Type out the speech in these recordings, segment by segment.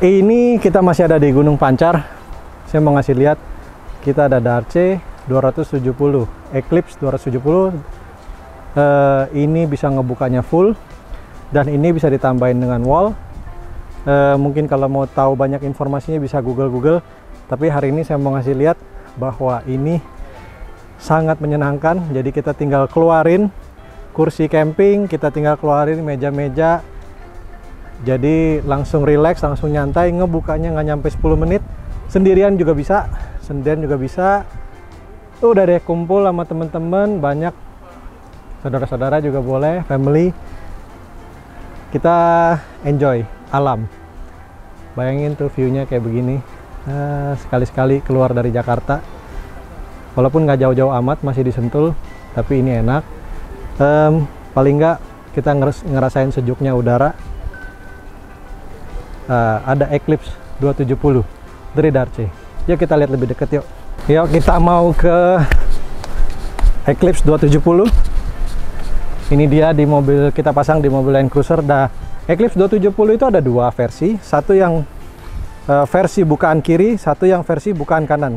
Ini kita masih ada di Gunung Pancar. Saya mau ngasih lihat, kita ada Darce 270, Eclipse 270. Ini bisa ngebukanya full, dan ini bisa ditambahin dengan wall. Mungkin kalau mau tahu banyak informasinya bisa Google. Tapi hari ini saya mau ngasih lihat bahwa ini sangat menyenangkan. Jadi kita tinggal keluarin kursi camping, kita tinggal keluarin meja-meja. Jadi langsung relax, langsung nyantai, ngebukanya nggak nyampe 10 menit. Sendirian juga bisa, Udah deh, kumpul sama temen-temen, banyak saudara-saudara juga boleh, family. Kita enjoy alam. Bayangin tuh view-nya kayak begini. Sekali-sekali keluar dari Jakarta. Walaupun nggak jauh-jauh amat, masih di Sentul, tapi ini enak. Paling nggak kita ngerasain sejuknya udara. Ada Eclipse 270 dari Darce. Yuk kita lihat lebih dekat yuk. Yuk kita mau ke Eclipse 270. Ini dia di mobil, kita pasang di mobil Land Cruiser. Eclipse 270 itu ada dua versi. Satu yang versi bukaan kiri, satu yang versi bukaan kanan.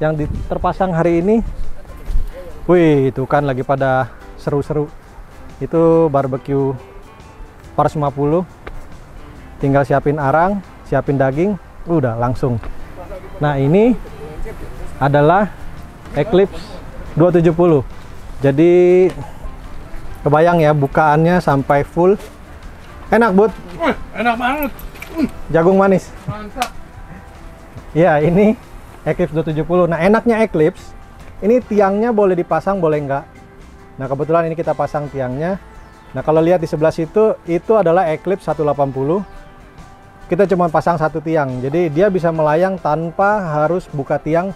Yang terpasang hari ini, wih itu kan lagi pada seru-seru. Itu barbecue Pars 50. Tinggal siapin arang, siapin daging, udah langsung. Nah ini adalah Eclipse 270. Jadi kebayang ya, bukaannya sampai full. Enak Bud? Enak banget. Jagung manis. Mantap. Ya ini Eclipse 270. Nah enaknya Eclipse, ini tiangnya boleh dipasang boleh enggak. Nah kebetulan ini kita pasang tiangnya. Nah kalau lihat di sebelah situ, itu adalah Eclipse 180. Kita cuma pasang satu tiang, jadi dia bisa melayang tanpa harus buka tiang.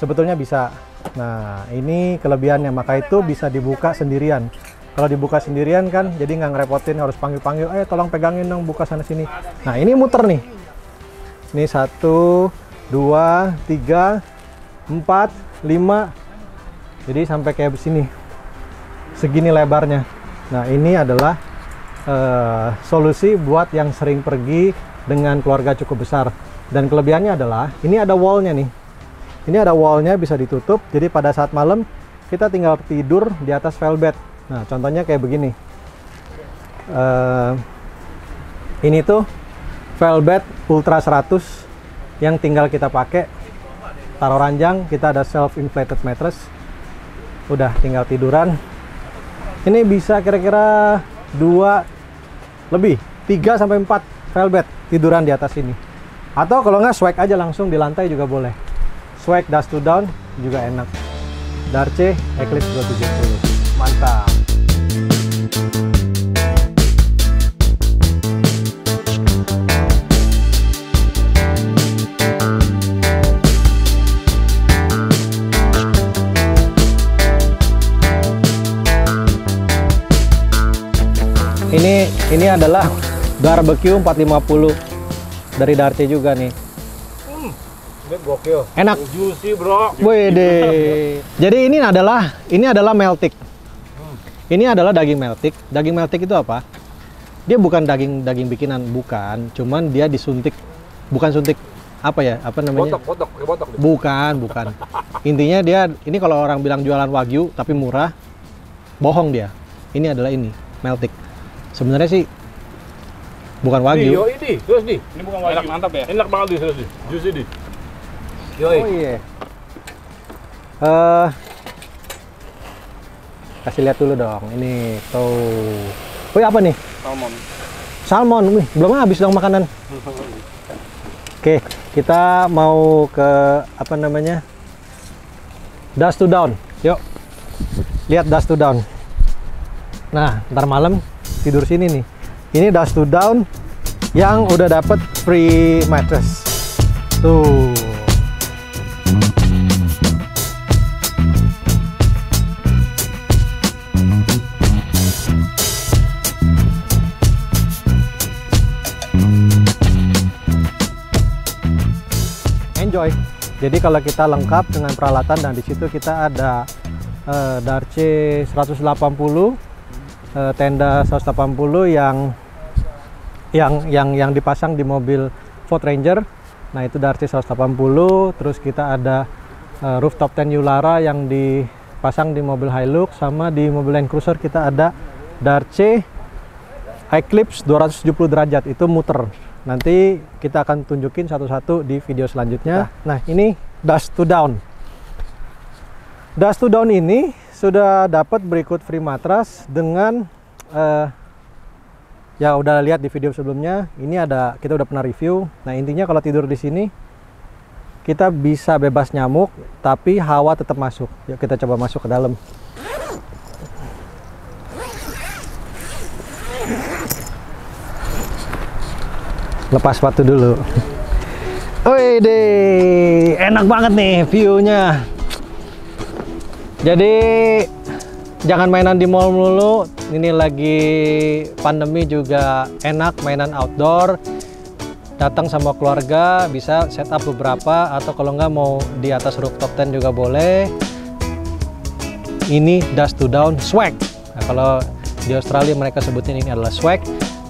Sebetulnya bisa. Nah ini kelebihannya, maka itu bisa dibuka sendirian. Kalau dibuka sendirian kan jadi nggak ngerepotin, harus panggil-panggil, tolong pegangin dong, buka sana sini. Nah ini muter nih. Ini 1, 2, 3, 4, 5. Jadi sampai kayak begini. Segini lebarnya. Nah ini adalah solusi buat yang sering pergi dengan keluarga cukup besar. Dan kelebihannya adalah ini ada wallnya nih. Ini ada wallnya, bisa ditutup. Jadi pada saat malam kita tinggal tidur di atas velvet. Nah contohnya kayak begini. Ini tuh velvet Ultra 100 yang tinggal kita pakai, taruh ranjang, kita ada self inflated mattress. Udah tinggal tiduran. Ini bisa kira-kira 2 lebih 3 sampai 4 velvet tiduran di atas ini. Atau kalau nggak swag aja langsung di lantai juga boleh. Swag dust to down juga enak. Darce Eclipse 270. Mantap. Ini adalah barbecue 450 dari Darce juga nih. Gokil. Enak. Juicy bro. Wede. Jadi ini adalah meltik. Ini adalah daging meltik. Daging meltik itu apa? Dia bukan daging bikinan, bukan. Cuman dia disuntik. Bukan suntik apa ya? Apa namanya? Botok. Bukan. Intinya dia ini kalau orang bilang jualan wagyu tapi murah, bohong dia. Ini adalah meltik. Sebenarnya sih bukan wagyu. Ini bukan wagyu. Enak mantap ya. Enak banget di juicy di. Oh iya. Kasih lihat dulu dong. Ini tuh. Wih apa nih? Salmon. Wih, belum habis dong makanan. Oke, kita mau ke apa namanya? Dust to down. Yuk. Lihat dust to down. Nah, ntar malam tidur sini nih. Ini dust to down yang udah dapet free mattress. Tuh. Enjoy. Jadi kalau kita lengkap dengan peralatan, dan di situ kita ada Darce 180, tenda 180 yang dipasang di mobil Ford Ranger. Nah itu Darce 180. Terus kita ada rooftop tent Yulara yang dipasang di mobil Hilux, sama di mobil Land Cruiser kita ada Darce Eclipse 270 derajat, itu muter. Nanti kita akan tunjukin satu-satu di video selanjutnya. Nah ini Dust to Down. Dust to Down ini sudah dapat berikut free matras dengan ya udah lihat di video sebelumnya. Ini ada, kita udah pernah review. Nah intinya kalau tidur di sini kita bisa bebas nyamuk, tapi hawa tetap masuk. Yuk kita coba masuk ke dalam. Lepas sepatu dulu. Wede, enak banget nih view-nya. Jadi jangan mainan di mall melulu. Ini lagi pandemi juga enak mainan outdoor. Datang sama keluarga bisa setup beberapa, atau kalau nggak mau di atas rooftop tent juga boleh. Ini Dust to Down Swag. Nah, kalau di Australia mereka sebutin ini adalah swag.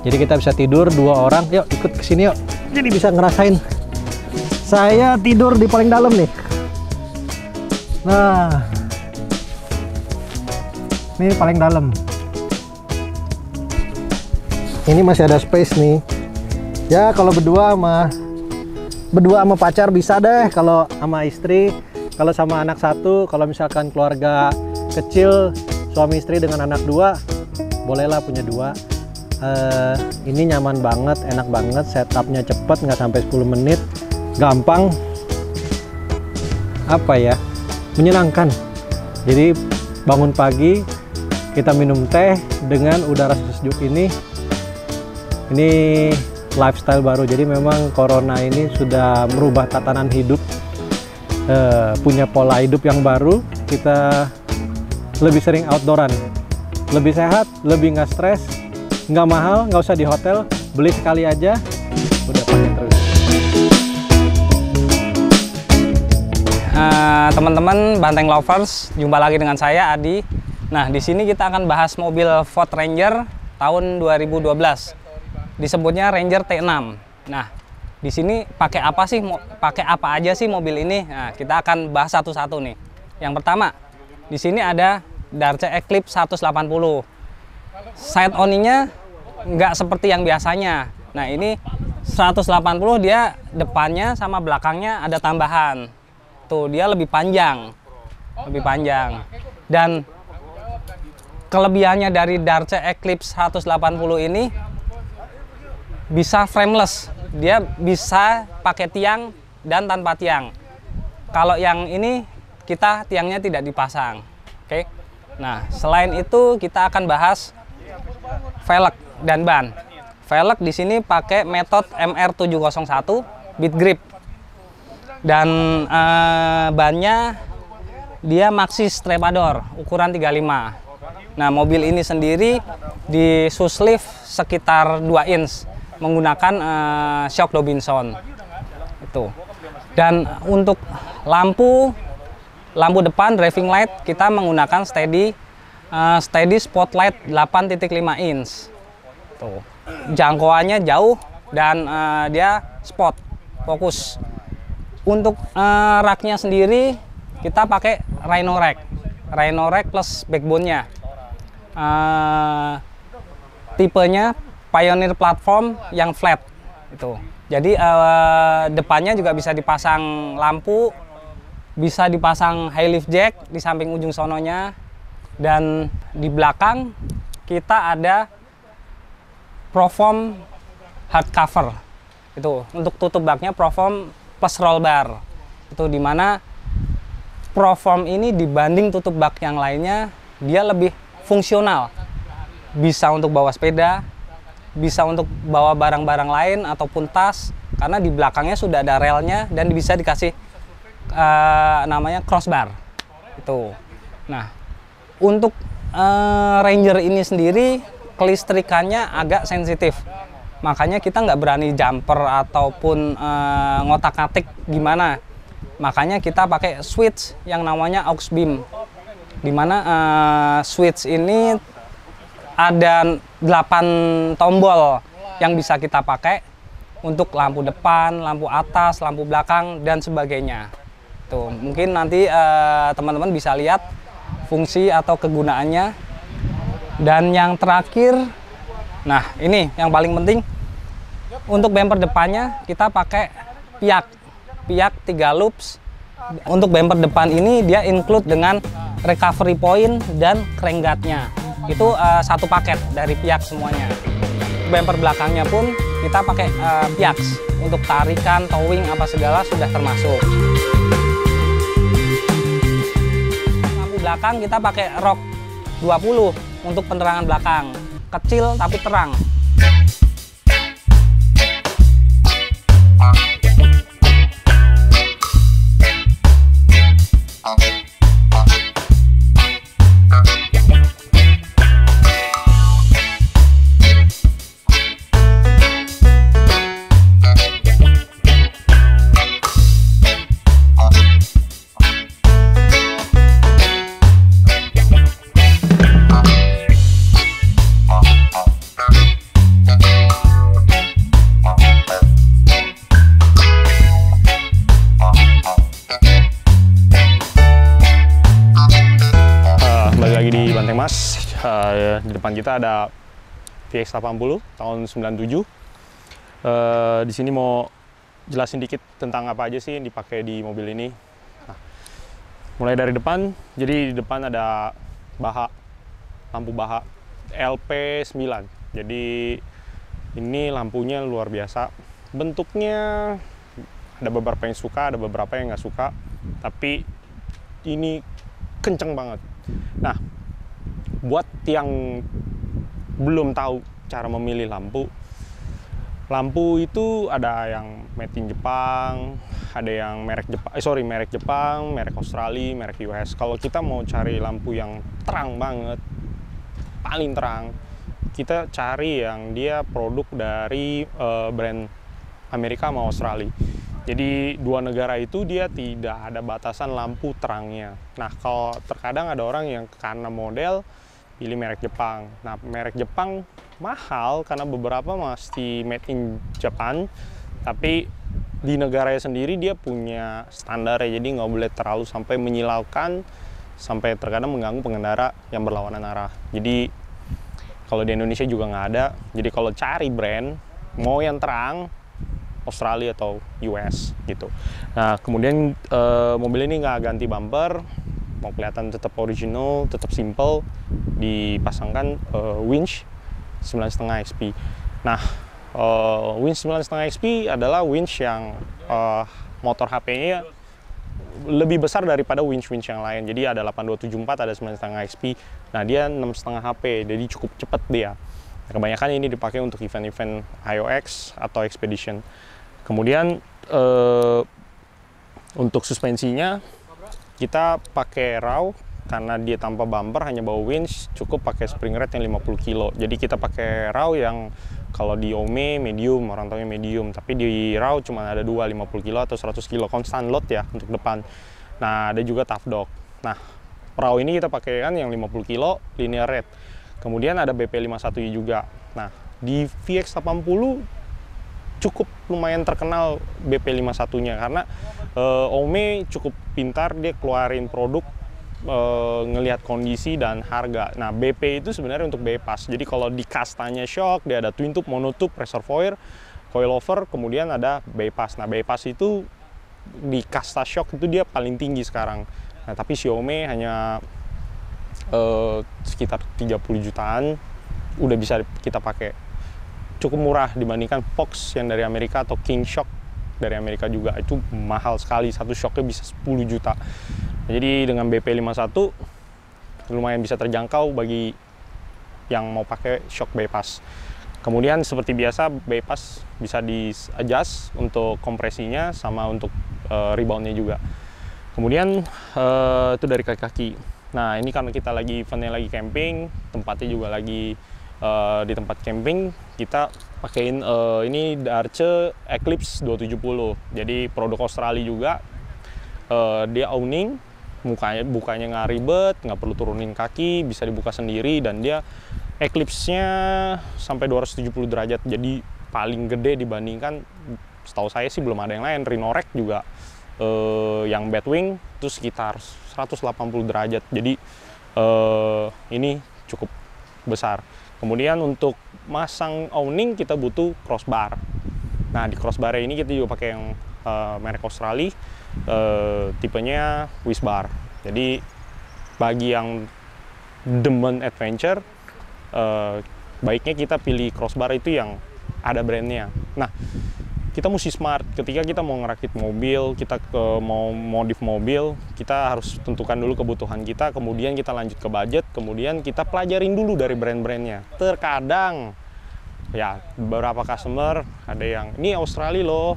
Jadi kita bisa tidur 2 orang. Yuk ikut ke sini yuk. Jadi bisa ngerasain. Saya tidur di paling dalam nih. Nah, ini paling dalam. Ini masih ada space nih. Ya kalau berdua sama pacar bisa deh, kalau sama istri, kalau sama anak satu, kalau misalkan keluarga kecil, suami istri dengan anak 2, bolehlah punya 2. Ini nyaman banget, enak banget, setupnya cepet, nggak sampai 10 menit, gampang, apa ya, menyenangkan. Jadi bangun pagi, kita minum teh dengan udara sejuk ini lifestyle baru. Jadi memang corona ini sudah merubah tatanan hidup, punya pola hidup yang baru. Kita lebih sering outdooran, lebih sehat, lebih nggak stres, nggak mahal, nggak usah di hotel, beli sekali aja, udah pakai terus. Teman-teman Banteng Lovers, jumpa lagi dengan saya Adi. Nah di sini kita akan bahas mobil Ford Ranger tahun 2012. Disebutnya Ranger T6. Nah, di sini pakai apa sih? Pakai apa aja sih mobil ini? Nah, kita akan bahas satu-satu nih. Yang pertama, di sini ada Darce Eclipse 180. Side oninya nggak seperti yang biasanya. Nah, ini 180 dia depannya sama belakangnya ada tambahan. Tuh, dia lebih panjang. Lebih panjang. Dan kelebihannya dari Darce Eclipse 180 ini bisa frameless, dia bisa pakai tiang dan tanpa tiang. Kalau yang ini kita tiangnya tidak dipasang. Oke. Nah, selain itu kita akan bahas velg dan ban. Velg di sini pakai metode MR701 bead grip. Dan bannya dia Maxxis Trepador ukuran 35. Nah, mobil ini sendiri di suslift sekitar 2 inch. Menggunakan shock Dobinson itu. Dan untuk lampu depan driving light kita menggunakan steady spotlight 8.5 inch. Tuh. Jangkauannya jauh dan dia spot fokus. Untuk raknya sendiri kita pakai Rhino rack plus backbone-nya. Tipenya Pioneer platform yang flat itu. Jadi depannya juga bisa dipasang lampu, bisa dipasang high lift jack di samping ujung sononya, dan di belakang kita ada Proform hardcover. Itu untuk tutup baknya Proform plus roll bar. Itu dimana Proform ini dibanding tutup bak yang lainnya dia lebih fungsional. Bisa untuk bawa sepeda, bisa untuk bawa barang-barang lain ataupun tas, karena di belakangnya sudah ada relnya dan bisa dikasih namanya crossbar itu. Nah, untuk Ranger ini sendiri kelistrikannya agak sensitif, makanya kita nggak berani jumper ataupun ngotak-ngatik gimana. Makanya kita pakai switch yang namanya aux beam, dimana switch ini ada 8 tombol yang bisa kita pakai. untuk lampu depan, lampu atas, lampu belakang, dan sebagainya. Tuh, mungkin nanti teman-teman bisa lihat fungsi atau kegunaannya. Dan yang terakhir, nah ini yang paling penting, untuk bumper depannya kita pakai piak 3 loops. Untuk bumper depan ini dia include dengan recovery point dan crankguard-nya. Itu satu paket dari piak semuanya. Bumper belakangnya pun kita pakai piak untuk tarikan, towing apa segala sudah termasuk. Lampu belakang kita pakai ROG 20 untuk penerangan belakang, kecil tapi terang. Mas, di depan kita ada VX80 tahun 97. Di sini mau jelasin dikit tentang apa aja sih yang dipakai di mobil ini. Nah, mulai dari depan, jadi di depan ada lampu baha LP9. Jadi ini lampunya luar biasa. Bentuknya ada beberapa yang suka, ada beberapa yang nggak suka. Tapi ini kenceng banget. Nah, buat yang belum tahu cara memilih lampu itu ada yang made in Jepang, ada yang merek Jepang, merek Australia, merek US. Kalau kita mau cari lampu yang terang banget, paling terang, kita cari yang dia produk dari brand Amerika sama Australia. Jadi dua negara itu dia tidak ada batasan lampu terangnya. Nah, kalau terkadang ada orang yang karena model pilih merek Jepang. Nah, merek Jepang mahal karena beberapa masih made in Japan, tapi di negaranya sendiri dia punya standar ya, jadi nggak boleh terlalu sampai menyilaukan, sampai terkadang mengganggu pengendara yang berlawanan arah. Jadi kalau di Indonesia juga nggak ada. Jadi kalau cari brand, mau yang terang, Australia atau US gitu. Nah, kemudian mobil ini nggak ganti bumper, mau kelihatan tetap original, tetap simple, dipasangkan winch 9,5 XP. Nah, winch 9,5 XP adalah winch yang motor HP-nya lebih besar daripada winch-winch yang lain. Jadi ada 8274, ada 9,5 XP. Nah, dia 6,5 HP, jadi cukup cepat dia. Nah, kebanyakan ini dipakai untuk event-event IOX atau Expedition. Kemudian untuk suspensinya kita pakai raw karena dia tanpa bumper, hanya bawa winch, cukup pakai spring rate yang 50 kilo. Jadi kita pakai raw yang kalau di Ome medium, orang tahunya medium, tapi di raw cuma ada 50 kilo atau 100 kilo constant load ya untuk depan. Nah, ada juga tough dog. Nah, raw ini kita pakai kan yang 50 kilo linear rate. Kemudian ada BP51 juga. Nah, di VX80 cukup lumayan terkenal BP51-nya karena Ome cukup pintar, dia keluarin produk ngelihat kondisi dan harga. Nah, BP itu sebenarnya untuk bypass. Jadi kalau di kastanya shock, dia ada twin tube, monotube, reservoir, coilover, kemudian ada bypass. Nah, bypass itu di kasta shock itu dia paling tinggi sekarang. Nah, tapi Xiaomi hanya sekitar 30 jutaan udah bisa kita pakai. Cukup murah dibandingkan Fox yang dari Amerika atau King Shock dari Amerika juga. Itu mahal sekali, satu shocknya bisa 10 juta. Jadi dengan BP51 lumayan bisa terjangkau bagi yang mau pakai shock bypass. Kemudian seperti biasa bypass bisa di-adjust untuk kompresinya sama untuk reboundnya juga. Kemudian itu dari kaki-kaki. Nah, ini karena kita lagi eventnya lagi camping, tempatnya juga lagi di tempat camping, kita pakein ini Darche Eclipse 270. Jadi produk Australia juga. Dia owning, bukanya nggak ribet, nggak perlu turunin kaki, bisa dibuka sendiri, dan dia Eclipse-nya sampai 270 derajat. Jadi paling gede dibandingkan, setahu saya sih belum ada yang lain. Rhino-Rack juga yang Batwing itu sekitar 180 derajat, jadi ini cukup besar. Kemudian untuk masang awning kita butuh crossbar. Nah, di crossbar ini kita juga pakai yang merek Australia, tipenya Wisbar. Jadi bagi yang demen adventure, baiknya kita pilih crossbar itu yang ada brandnya. Nah, kita mesti smart ketika kita mau ngerakit mobil, kita mau modif mobil, kita harus tentukan dulu kebutuhan kita, kemudian kita lanjut ke budget, kemudian kita pelajarin dulu dari brand-brandnya. Terkadang ya beberapa customer ada yang ini Australia loh,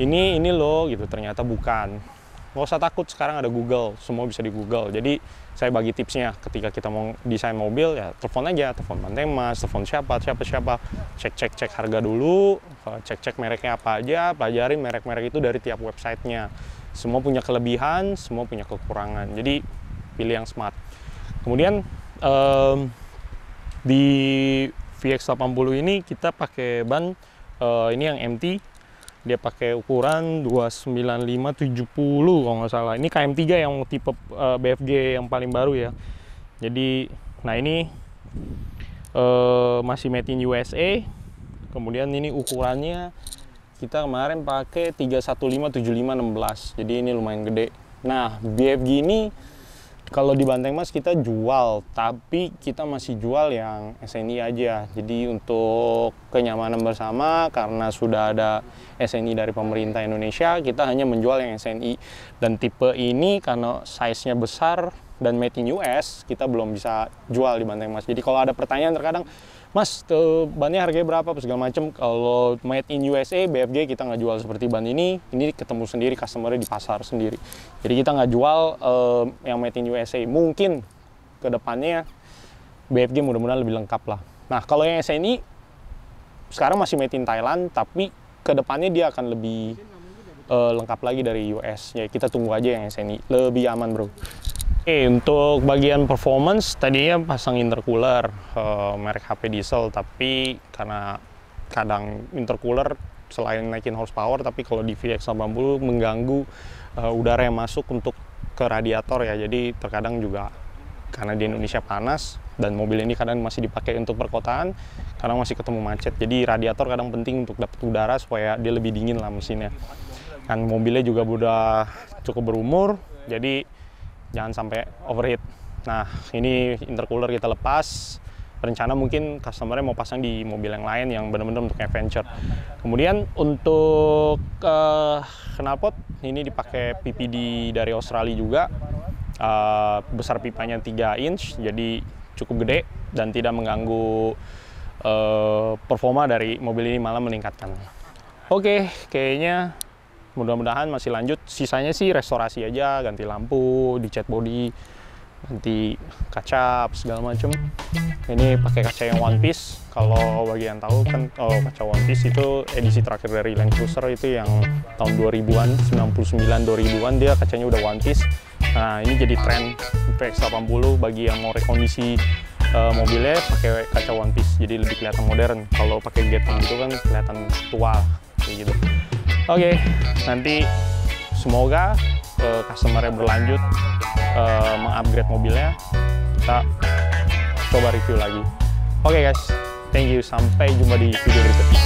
ini loh gitu, ternyata bukan. Nggak usah takut, sekarang ada Google, semua bisa di Google. Jadi saya bagi tipsnya, ketika kita mau desain mobil ya telepon aja, telepon Banteng Mas, telepon siapa, cek harga dulu, cek mereknya apa aja, pelajarin merek-merek itu dari tiap websitenya. Semua punya kelebihan, semua punya kekurangan, jadi pilih yang smart. Kemudian di VX80 ini kita pakai ban ini yang MT, dia pakai ukuran 295/70 kalau nggak salah. Ini KM3 yang tipe BFG yang paling baru ya. Jadi, nah ini masih made in USA. Kemudian ini ukurannya kita kemarin pakai 315/75/16. Jadi ini lumayan gede. Nah, BFG ini kalau di Banteng Mas kita jual, tapi kita masih jual yang SNI aja. Jadi untuk kenyamanan bersama, karena sudah ada SNI dari pemerintah Indonesia, kita hanya menjual yang SNI. Dan tipe ini karena size-nya besar dan made in US, kita belum bisa jual di Banteng Mas. Jadi kalau ada pertanyaan terkadang, Mas, bannya harganya berapa, segala macam. Kalau made in USA, BFG kita nggak jual seperti ban ini ketemu sendiri, customer di pasar sendiri. Jadi kita nggak jual yang made in USA. Mungkin ke depannya BFG mudah-mudahan lebih lengkap lah. Nah, kalau yang SNI sekarang masih made in Thailand, tapi ke depannya dia akan lebih lengkap lagi dari US. Ya, kita tunggu aja yang SNI, lebih aman bro. Oke, untuk bagian performance tadinya pasang intercooler merek HP diesel, tapi karena kadang intercooler selain naikin horsepower, tapi kalau di VX80 mengganggu udara yang masuk untuk ke radiator ya. Jadi terkadang juga karena di Indonesia panas dan mobil ini kadang masih dipakai untuk perkotaan, kadang masih ketemu macet. Jadi radiator kadang penting untuk dapat udara supaya dia lebih dingin lah mesinnya. Dan mobilnya juga udah cukup berumur, jadi jangan sampai overheat. Nah, ini intercooler kita lepas. Rencana mungkin customer-nya mau pasang di mobil yang lain yang benar-benar untuk adventure. Kemudian untuk knalpot ini dipakai PPD dari Australia juga. Besar pipanya 3 inch, jadi cukup gede dan tidak mengganggu performa dari mobil ini, malah meningkatkan. Oke, kayaknya mudah-mudahan masih lanjut. Sisanya sih restorasi aja, ganti lampu, dicat body, ganti kaca segala macem. Ini pakai kaca yang one piece. Kalau bagi yang tahu kan, kaca one piece itu edisi terakhir dari Land Cruiser itu yang tahun 2000-an, 99-2000-an, dia kacanya udah one piece. Nah, ini jadi tren VX80 bagi yang mau rekondisi mobilnya pakai kaca one piece, jadi lebih kelihatan modern. Kalau pakai gating gitu kan kelihatan tua kayak gitu. Oke, nanti semoga customer-nya berlanjut mengupgrade mobilnya, kita coba review lagi. Oke guys, thank you, sampai jumpa di video berikutnya.